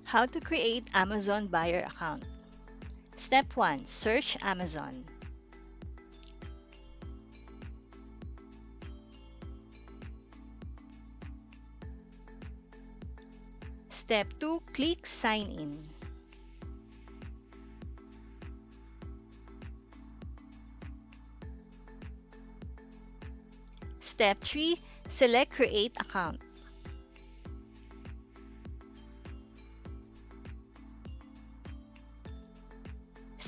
How to create Amazon buyer account. Step 1. Search Amazon. Step 2. Click Sign In. Step 3. Select Create Account.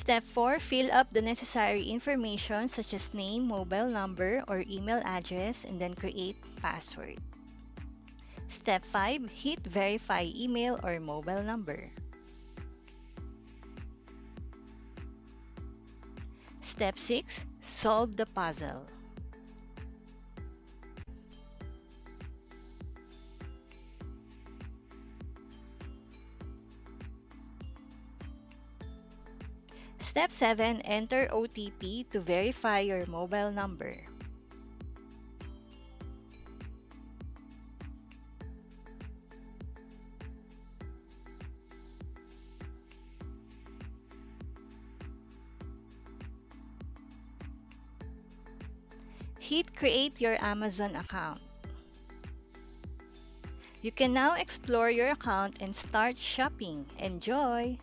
Step 4. Fill up the necessary information such as name, mobile number, or email address, and then create password. Step 5. Hit Verify email or mobile number. Step 6. Solve the puzzle. Step 7. Enter OTP to verify your mobile number. Hit Create your Amazon account. You can now explore your account and start shopping. Enjoy!